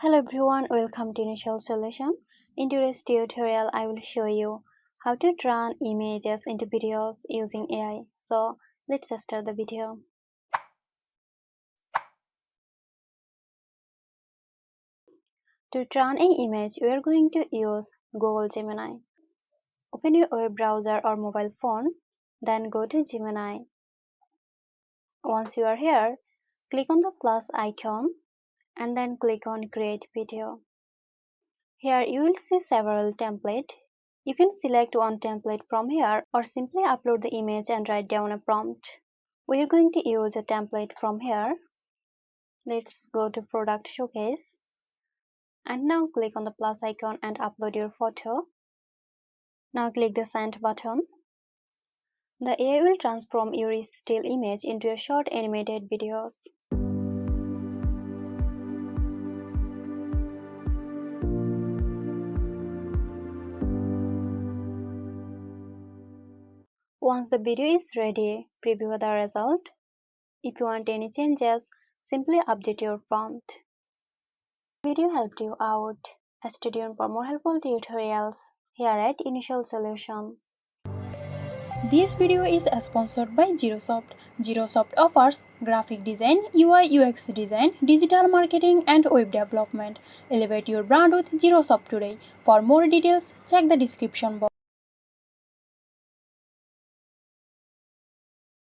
Hello everyone, welcome to Initial Solution. In today's tutorial, I will show you how to turn images into videos using AI. So let's start the video. To turn an image, we are going to use Google Gemini. Open your web browser or mobile phone, then go to Gemini. Once you are here, click on the plus icon and then click on Create Video. Here you will see several templates. You can select one template from here or simply upload the image and write down a prompt. We are going to use a template from here. Let's go to Product Showcase. And now click on the plus icon and upload your photo. Now click the Send button. The AI will transform your still image into a short animated videos. Once the video is ready, preview the result. If you want any changes, simply update your prompt. This video helped you out. Stay tuned for more helpful tutorials here at Initial Solution. This video is sponsored by Zerosoft. Zerosoft offers graphic design, UI UX design, digital marketing and web development. Elevate your brand with Zerosoft today. For more details, check the description box.